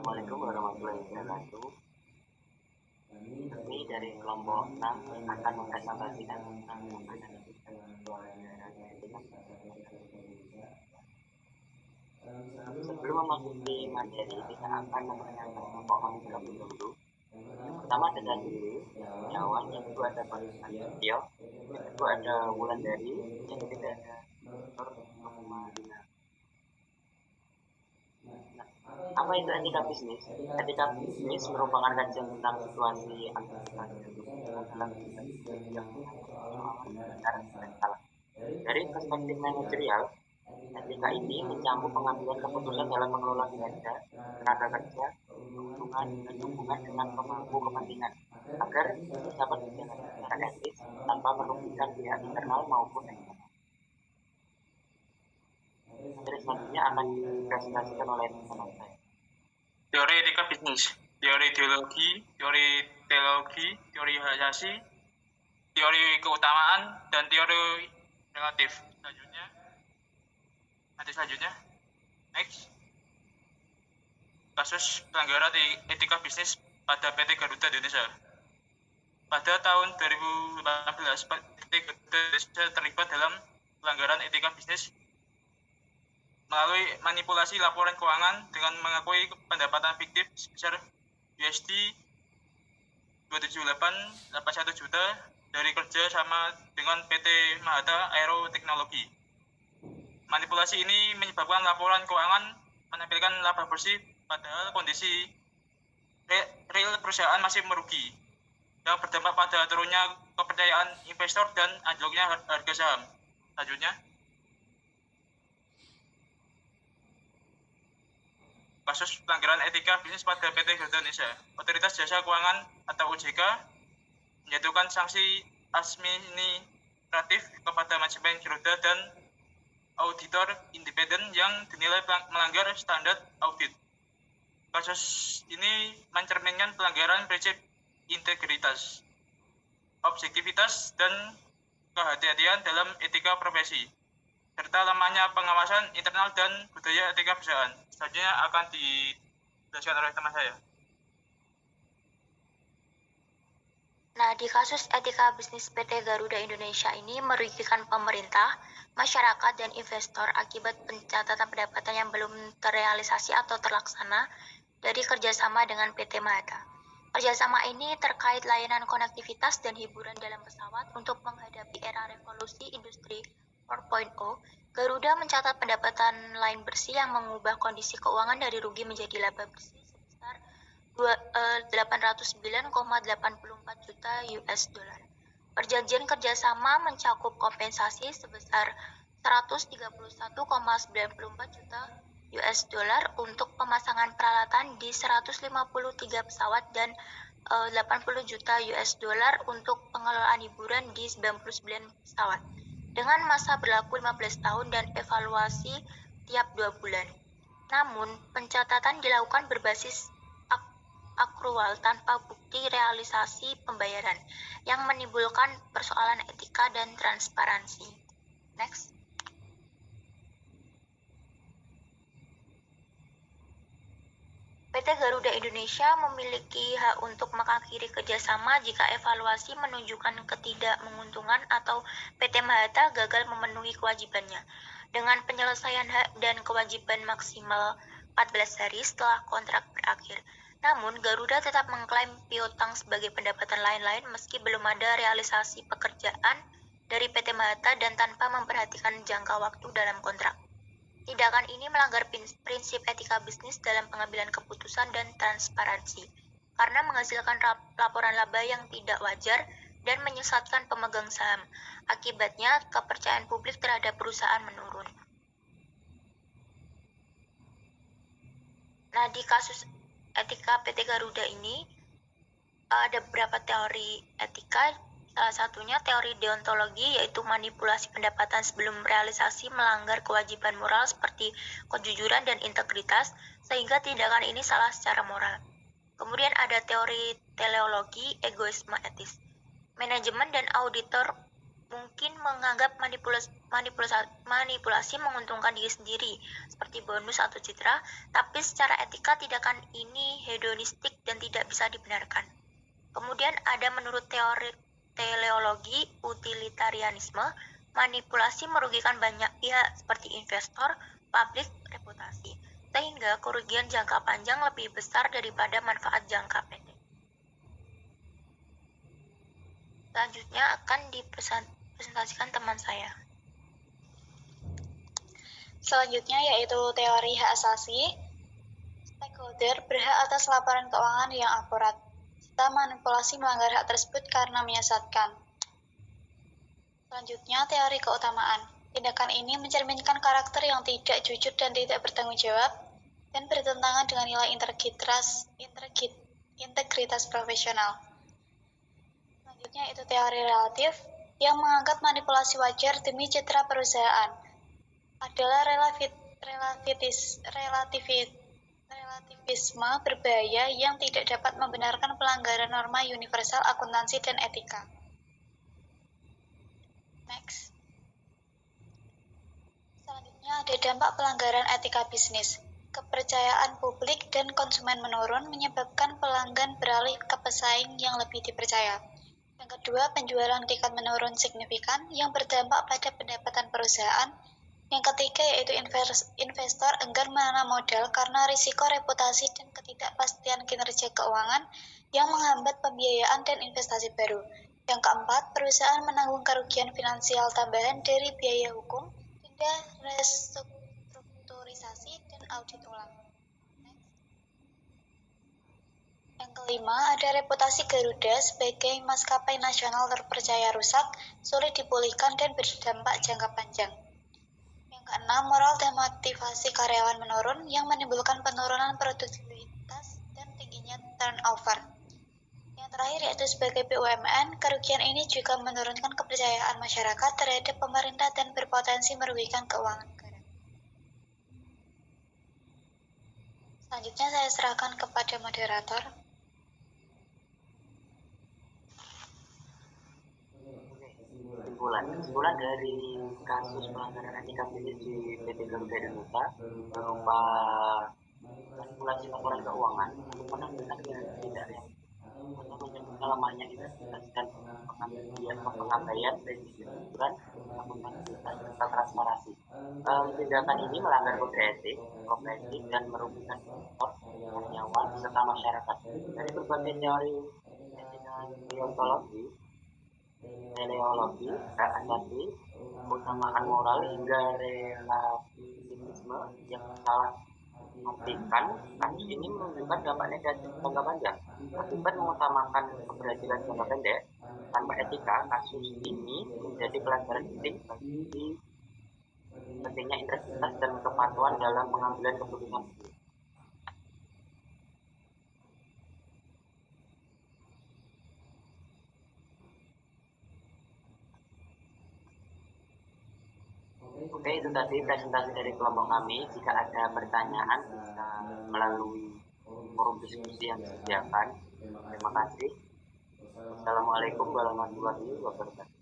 Assalamualaikum warahmatullahi wabarakatuh. Kami dari kelompok 6 akan mempresentasikan tentang analisis pelanggaran etika. Sebelum memasuki materi, kita akan memperkenalkan kelompok kami terlebih dahulu. Yang pertama ada dulu Setiawan, yang kedua ada Pak Satyo, yang kedua ada Wulandari, yang ketiga ada Dr. Romadina. Apa itu etika bisnis? Etika bisnis merupakan kajian tentang situasi aktivitas dan keputusan dalam bisnis yang mengangkut persoalan benar dan salah. Dari perspektif manajerial, etika ini mencakup pengambilan keputusan dalam mengelola kinerja, tenaga kerja, keuntungan, dan hubungan dengan pemangku kepentingan, agar bisnis dapat berjalan secara etis tanpa merugikan pihak internal maupun eksternal. Materi selanjutnya akan dipresentasikan oleh teman saya. Teori etika bisnis, teori ideologi, teori teologi, teori hierarki, teori keutamaan, dan teori relatif. Selanjutnya, next. Kasus pelanggaran etika bisnis pada PT Garuda Indonesia. Pada tahun 2018, PT Garuda Indonesia terlibat dalam pelanggaran etika bisnis melalui manipulasi laporan keuangan dengan mengakui pendapatan fiktif sebesar USD 278,81 juta dari kerja sama dengan PT Mahata Aero Teknologi. Manipulasi ini menyebabkan laporan keuangan menampilkan laba bersih padahal kondisi real perusahaan masih merugi, yang berdampak pada turunnya kepercayaan investor dan anjloknya harga saham. Selanjutnya, kasus pelanggaran etika bisnis pada PT Garuda Indonesia. Otoritas Jasa Keuangan atau OJK menjatuhkan sanksi administratif kepada manajemen Garuda dan auditor independen yang dinilai melanggar standar audit. Kasus ini mencerminkan pelanggaran prinsip integritas, objektivitas, dan kehati-hatian dalam etika profesi, serta lemahnya pengawasan internal dan budaya etika perusahaan. Selanjutnya akan dijelaskan oleh teman saya. Nah, di kasus etika bisnis PT Garuda Indonesia ini merugikan pemerintah, masyarakat, dan investor akibat pencatatan pendapatan yang belum terrealisasi atau terlaksana dari kerjasama dengan PT Mahata. Kerjasama ini terkait layanan konektivitas dan hiburan dalam pesawat untuk menghadapi era revolusi industri 4.0. Garuda mencatat pendapatan lain bersih yang mengubah kondisi keuangan dari rugi menjadi laba bersih sebesar 809,84 juta US dollar. Perjanjian kerjasama mencakup kompensasi sebesar 131,94 juta US dollar untuk pemasangan peralatan di 153 pesawat dan 80 juta US dollar untuk pengelolaan hiburan di 99 pesawat dengan masa berlaku 15 tahun dan evaluasi tiap 2 bulan. Namun, pencatatan dilakukan berbasis akrual tanpa bukti realisasi pembayaran yang menimbulkan persoalan etika dan transparansi. Next. PT Garuda Indonesia memiliki hak untuk mengakhiri kerjasama jika evaluasi menunjukkan ketidakmenguntungan atau PT Mahata gagal memenuhi kewajibannya dengan penyelesaian hak dan kewajiban maksimal 14 hari setelah kontrak berakhir. Namun, Garuda tetap mengklaim piutang sebagai pendapatan lain-lain meski belum ada realisasi pekerjaan dari PT Mahata dan tanpa memperhatikan jangka waktu dalam kontrak. Tindakan ini melanggar prinsip etika bisnis dalam pengambilan keputusan dan transparansi, karena menghasilkan laporan laba yang tidak wajar dan menyesatkan pemegang saham. Akibatnya, kepercayaan publik terhadap perusahaan menurun. Nah, di kasus etika PT Garuda ini ada beberapa teori etika. Salah satunya teori deontologi, yaitu manipulasi pendapatan sebelum realisasi melanggar kewajiban moral seperti kejujuran dan integritas, sehingga tindakan ini salah secara moral. Kemudian ada teori teleologi, egoisme etis. Manajemen dan auditor mungkin menganggap manipulasi menguntungkan diri sendiri, seperti bonus atau citra, tapi secara etika tindakan ini hedonistik dan tidak bisa dibenarkan. Kemudian ada menurut teori teleologi utilitarianisme, manipulasi merugikan banyak pihak seperti investor, publik, reputasi, sehingga kerugian jangka panjang lebih besar daripada manfaat jangka pendek. Selanjutnya akan dipresentasikan teman saya. Selanjutnya yaitu teori hak asasi. Stakeholder berhak atas laporan keuangan yang akurat, serta manipulasi melanggar hak tersebut karena menyesatkan. Selanjutnya teori keutamaan. Tindakan ini mencerminkan karakter yang tidak jujur dan tidak bertanggung jawab, dan bertentangan dengan nilai integritas profesional. Selanjutnya itu teori relatif, yang menganggap manipulasi wajar demi citra perusahaan. Adalah relativisme berbahaya yang tidak dapat membenarkan pelanggaran norma universal akuntansi dan etika. Next. Selanjutnya ada dampak pelanggaran etika bisnis. Kepercayaan publik dan konsumen menurun menyebabkan pelanggan beralih ke pesaing yang lebih dipercaya. Yang kedua, penjualan tiket menurun signifikan yang berdampak pada pendapatan perusahaan. Yang ketiga yaitu investor enggan menanam modal karena risiko reputasi dan ketidakpastian kinerja keuangan yang menghambat pembiayaan dan investasi baru. Yang keempat, perusahaan menanggung kerugian finansial tambahan dari biaya hukum, denda, restrukturisasi, dan audit ulang. Yang kelima, ada reputasi Garuda sebagai maskapai nasional terpercaya rusak, sulit dipulihkan, dan berdampak jangka panjang. Yang keenam, moral dan motivasi karyawan menurun yang menimbulkan penurunan produktivitas dan tingginya turnover. Yang terakhir yaitu sebagai BUMN, kerugian ini juga menurunkan kepercayaan masyarakat terhadap pemerintah dan berpotensi merugikan keuangan negara. Selanjutnya saya serahkan kepada moderator. Kesimpulan dari kasus pelanggaran etika bisnis di PT Garuda Indonesia berupa manipulasi laporan keuangan untuk menanggulangi tidak yang atau menyebabkan lemahnya integritas dan pengabaian prinsip kejujuran, akuntabilitas, serta transparansi. Tindakan ini melanggar kode etik, profesi, dan merugikan investor, karyawan, serta masyarakat. Dari berbagai teori etika teleologi, hak asasi, keutamaan moral hingga relativisme yang salah artikan, kasus ini menunjukkan dampak negatif jangka panjang. Akibat mengutamakan keberhasilan jangka pendek tanpa etika, kasus ini menjadi pelajaran penting bagi pentingnya integritas dan kepatuhan dalam pengambilan keputusan. Oke, itu tadi presentasi dari kelompok kami. Jika ada pertanyaan, bisa melalui forum diskusi yang disediakan. Terima kasih. Wassalamualaikum warahmatullahi wabarakatuh.